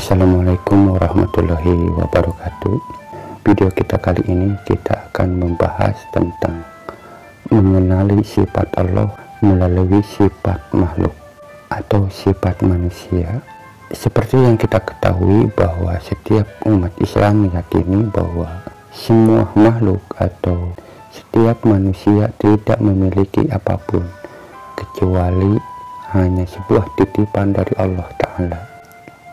Assalamualaikum warahmatullahi wabarakatuh. Video kita kali ini kita akan membahas tentang mengenali sifat Allah melalui sifat makhluk atau sifat manusia. Seperti yang kita ketahui bahwa setiap umat Islam meyakini bahwa semua makhluk atau setiap manusia tidak memiliki apapun kecuali hanya sebuah titipan dari Allah Ta'ala.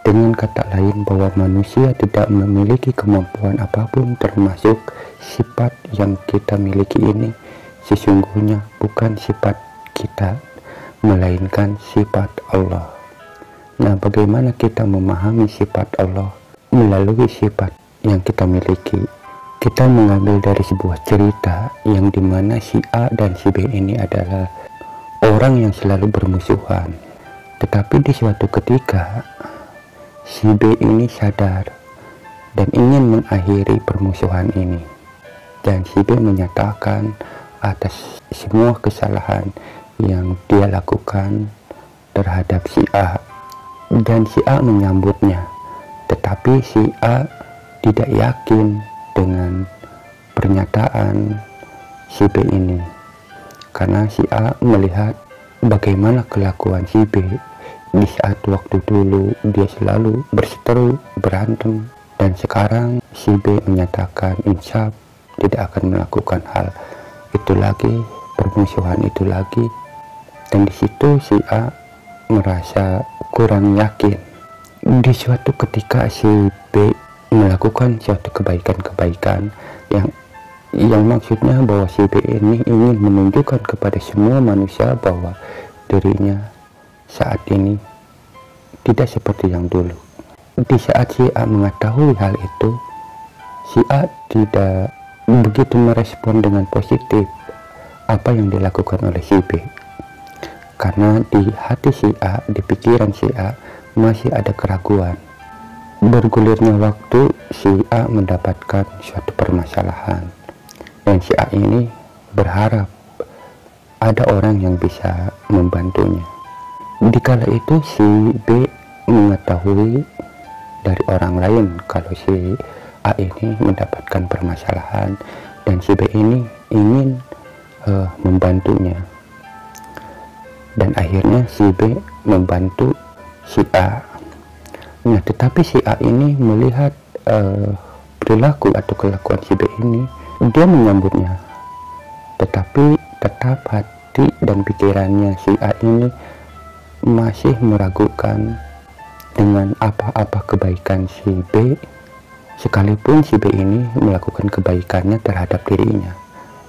Dengan kata lain, bahwa manusia tidak memiliki kemampuan apapun, termasuk sifat yang kita miliki ini sesungguhnya bukan sifat kita, melainkan sifat Allah. Nah, bagaimana kita memahami sifat Allah melalui sifat yang kita miliki? Kita mengambil dari sebuah cerita yang dimana si A dan si B ini adalah orang yang selalu bermusuhan. Tetapi di suatu ketika si B ini sadar dan ingin mengakhiri permusuhan ini, dan si B menyatakan atas semua kesalahan yang dia lakukan terhadap si A, dan si A menyambutnya. Tetapi si A tidak yakin dengan pernyataan si B ini, karena si A melihat bagaimana kelakuan si B. Di saat waktu dulu dia selalu berseteru, berantem, dan sekarang si B menyatakan insaf tidak akan melakukan hal itu lagi, permusuhan itu lagi. Dan di situ si A merasa kurang yakin. Di suatu ketika si B melakukan suatu kebaikan-kebaikan yang maksudnya bahwa si B ini ingin menunjukkan kepada semua manusia bahwa dirinya saat ini tidak seperti yang dulu. Di saat si A mengetahui hal itu, si A tidak begitu merespon dengan positif apa yang dilakukan oleh si B, karena di hati si A, di pikiran si A masih ada keraguan. Bergulirnya waktu, si A mendapatkan suatu permasalahan, dan si A ini berharap ada orang yang bisa membantunya. Dikala itu si B mengetahui dari orang lain kalau si A ini mendapatkan permasalahan, dan si B ini ingin membantunya, dan akhirnya si B membantu si A. Nah, tetapi si A ini melihat perilaku atau kelakuan si B ini, dia menyambutnya, tetapi tetap hati dan pikirannya si A ini masih meragukan dengan apa-apa kebaikan si B, sekalipun si B ini melakukan kebaikannya terhadap dirinya,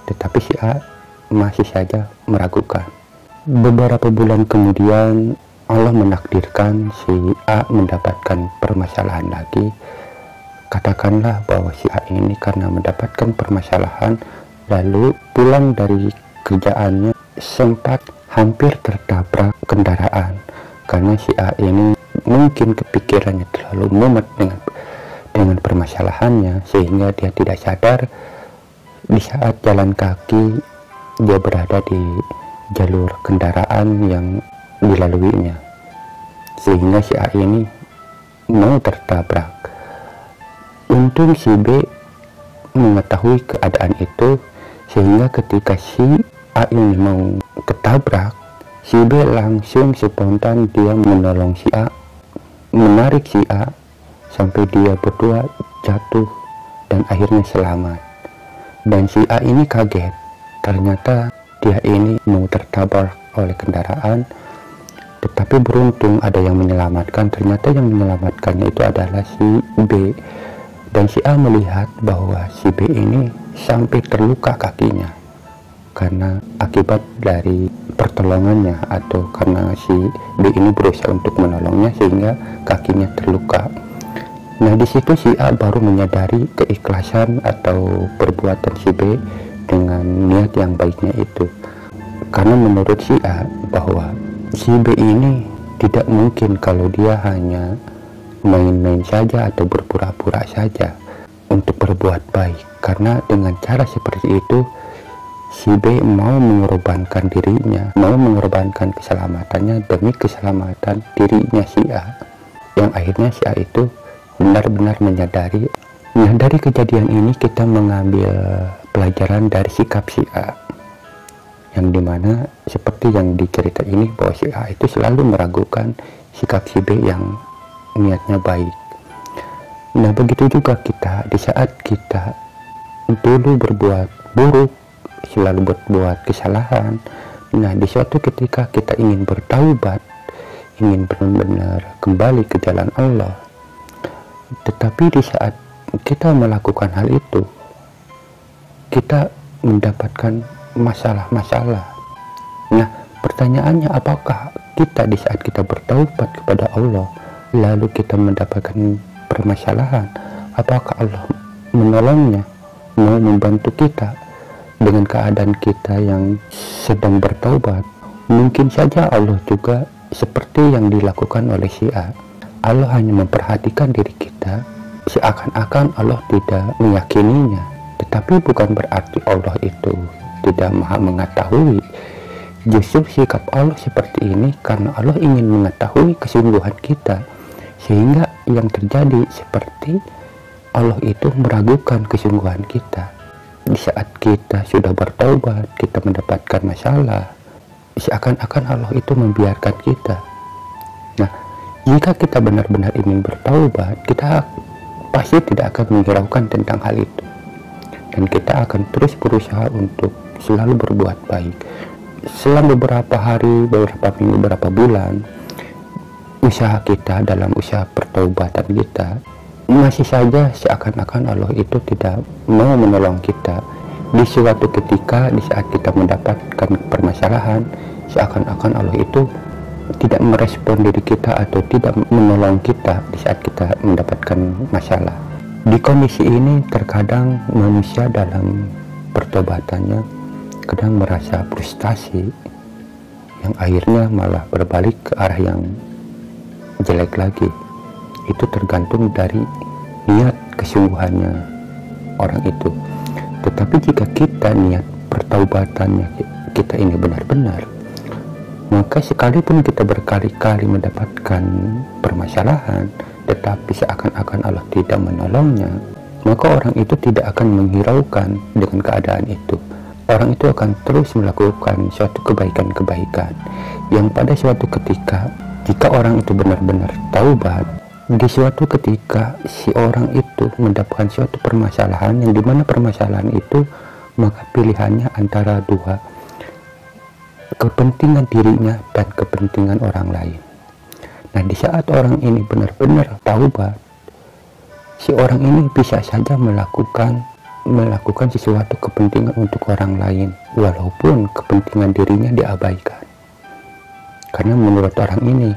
tetapi si A masih saja meragukan. Beberapa bulan kemudian Allah menakdirkan si A mendapatkan permasalahan lagi. Katakanlah bahwa si A ini karena mendapatkan permasalahan lalu pulang dari kerjaannya sempat hampir tertabrak kendaraan, karena si A ini mungkin kepikirannya terlalu mumet dengan permasalahannya, sehingga dia tidak sadar di saat jalan kaki dia berada di jalur kendaraan yang dilaluinya, sehingga si A ini mau tertabrak. Untung si B mengetahui keadaan itu, sehingga ketika si A ini mau ketabrak, si B langsung spontan dia menolong si A, menarik si A sampai dia berdua jatuh dan akhirnya selamat. Dan si A ini kaget, ternyata dia ini mau tertabrak oleh kendaraan, tetapi beruntung ada yang menyelamatkan. Ternyata yang menyelamatkannya itu adalah si B, dan si A melihat bahwa si B ini sampai terluka kakinya karena akibat dari pertolongannya, atau karena si B ini berusaha untuk menolongnya sehingga kakinya terluka. Nah, di situ si A baru menyadari keikhlasan atau perbuatan si B dengan niat yang baiknya itu, karena menurut si A bahwa si B ini tidak mungkin kalau dia hanya main-main saja atau berpura-pura saja untuk berbuat baik, karena dengan cara seperti itu si B mau mengorbankan dirinya, mau mengorbankan keselamatannya demi keselamatan dirinya si A. Yang akhirnya si A itu benar-benar menyadari kejadian ini. Kita mengambil pelajaran dari sikap si A, yang dimana seperti yang dicerita ini, bahwa si A itu selalu meragukan sikap si B yang niatnya baik. Nah, begitu juga kita, di saat kita dulu berbuat buruk, selalu berbuat kesalahan, nah di suatu ketika kita ingin bertaubat, ingin benar-benar kembali ke jalan Allah, tetapi di saat kita melakukan hal itu, kita mendapatkan masalah-masalah. Nah, pertanyaannya, apakah kita di saat kita bertaubat kepada Allah lalu kita mendapatkan permasalahan, apakah Allah menolongnya, mau membantu kita dengan keadaan kita yang sedang bertaubat? Mungkin saja Allah juga seperti yang dilakukan oleh si A. Allah hanya memperhatikan diri kita, seakan-akan Allah tidak meyakininya. Tetapi bukan berarti Allah itu tidak maha mengetahui. Justru sikap Allah seperti ini karena Allah ingin mengetahui kesungguhan kita, sehingga yang terjadi seperti Allah itu meragukan kesungguhan kita. Di saat kita sudah bertaubat, kita mendapatkan masalah, seakan-akan Allah itu membiarkan kita. Nah, jika kita benar-benar ingin bertaubat, kita pasti tidak akan menghiraukan tentang hal itu, dan kita akan terus berusaha untuk selalu berbuat baik. Selang beberapa hari, beberapa minggu, beberapa bulan, usaha kita dalam usaha pertaubatan kita masih saja seakan-akan Allah itu tidak mau menolong kita. Di suatu ketika, di saat kita mendapatkan permasalahan, seakan-akan Allah itu tidak merespon diri kita atau tidak menolong kita di saat kita mendapatkan masalah. Di kondisi ini terkadang manusia dalam pertobatannya kadang merasa frustasi, yang akhirnya malah berbalik ke arah yang jelek lagi. Itu tergantung dari niat kesungguhannya orang itu. Tetapi jika kita niat pertaubatannya kita ini benar-benar, maka sekalipun kita berkali-kali mendapatkan permasalahan tetapi seakan-akan Allah tidak menolongnya, maka orang itu tidak akan menghiraukan dengan keadaan itu. Orang itu akan terus melakukan suatu kebaikan-kebaikan yang pada suatu ketika, jika orang itu benar-benar taubat, di suatu ketika si orang itu mendapatkan suatu permasalahan, yang dimana permasalahan itu maka pilihannya antara dua, kepentingan dirinya dan kepentingan orang lain. Nah, di saat orang ini benar-benar taubat, si orang ini bisa saja melakukan sesuatu kepentingan untuk orang lain, walaupun kepentingan dirinya diabaikan. Karena menurut orang ini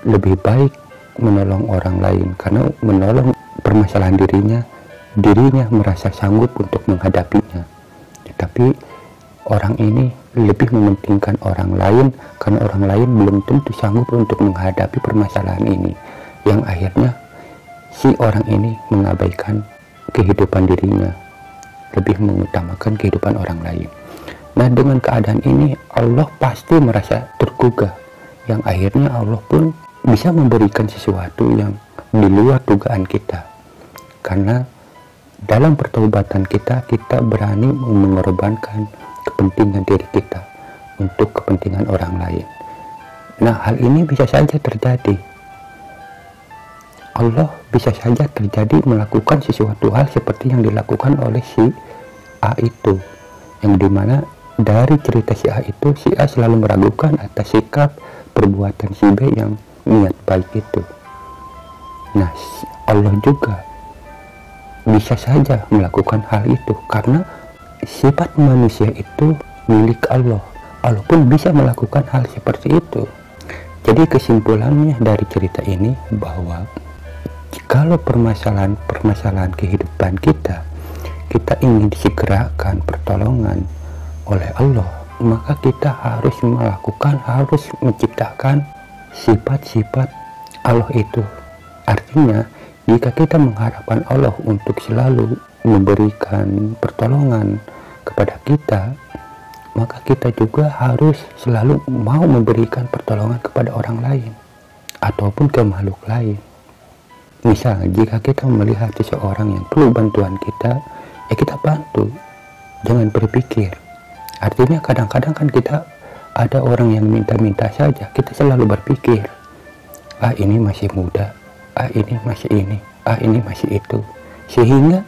lebih baik menolong orang lain, karena menolong permasalahan dirinya merasa sanggup untuk menghadapinya. Tetapi orang ini lebih mementingkan orang lain, karena orang lain belum tentu sanggup untuk menghadapi permasalahan ini, yang akhirnya si orang ini mengabaikan kehidupan dirinya, lebih mengutamakan kehidupan orang lain. Nah, dengan keadaan ini Allah pasti merasa tergugah, yang akhirnya Allah pun bisa memberikan sesuatu yang di luar dugaan kita. Karena dalam pertaubatan kita berani mengorbankan kepentingan diri kita untuk kepentingan orang lain. Nah, hal ini bisa saja terjadi. Allah bisa saja terjadi melakukan sesuatu hal seperti yang dilakukan oleh si A itu, yang dimana dari cerita si A itu, si A selalu meragukan atas sikap perbuatan si B yang niat baik itu. Nah, Allah juga bisa saja melakukan hal itu karena sifat manusia itu milik Allah. Allah pun bisa melakukan hal seperti itu. Jadi kesimpulannya dari cerita ini bahwa jikalau permasalahan kehidupan kita ingin disegerakan pertolongan oleh Allah, maka kita harus menciptakan sifat-sifat Allah itu. Artinya, jika kita mengharapkan Allah untuk selalu memberikan pertolongan kepada kita, maka kita juga harus selalu mau memberikan pertolongan kepada orang lain. ataupun ke makhluk lain. Misal jika kita melihat seseorang yang perlu bantuan kita, ya kita bantu, jangan berpikir. Artinya kadang-kadang kan kita ada orang yang minta-minta saja, kita selalu berpikir, ah ini masih muda, ah ini masih ini, ah ini masih itu. Sehingga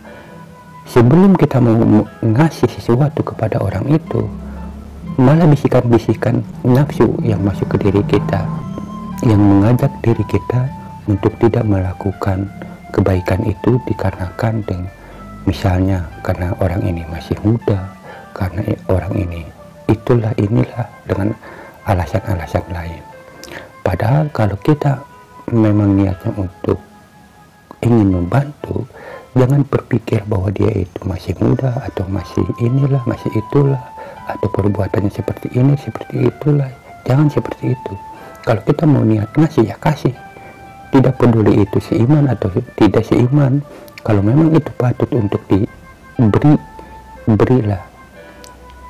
sebelum kita mau ngasih sesuatu kepada orang itu, malah bisikan-bisikan nafsu yang masuk ke diri kita, yang mengajak diri kita untuk tidak melakukan kebaikan itu dikarenakan misalnya karena orang ini masih muda, karena orang ini inilah dengan alasan-alasan lain. Padahal kalau kita memang niatnya untuk ingin membantu, jangan berpikir bahwa dia itu masih muda atau masih inilah, masih itulah, atau perbuatannya seperti ini, seperti itulah. Jangan seperti itu. Kalau kita mau niat ngasih, ya kasih. Tidak peduli itu seiman atau tidak seiman. Kalau memang itu patut untuk diberi, berilah.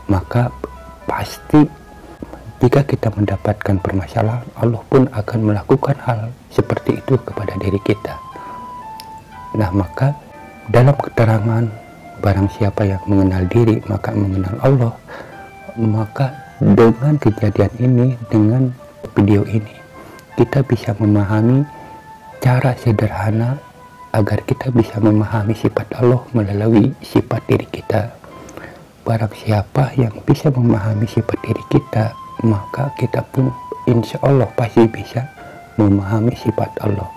Maka pasti jika kita mendapatkan permasalahan, Allah pun akan melakukan hal seperti itu kepada diri kita. Nah, maka dalam keterangan barang siapa yang mengenal diri maka mengenal Allah, maka dengan kejadian ini, dengan video ini, kita bisa memahami cara sederhana agar kita bisa memahami sifat Allah melalui sifat diri kita. Barang siapa yang bisa memahami sifat diri kita, maka kita pun insya Allah pasti bisa memahami sifat Allah,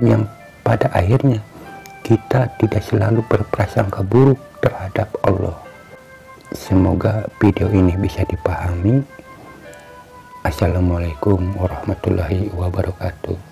yang pada akhirnya kita tidak selalu berprasangka buruk terhadap Allah. Semoga video ini bisa dipahami. Assalamualaikum warahmatullahi wabarakatuh.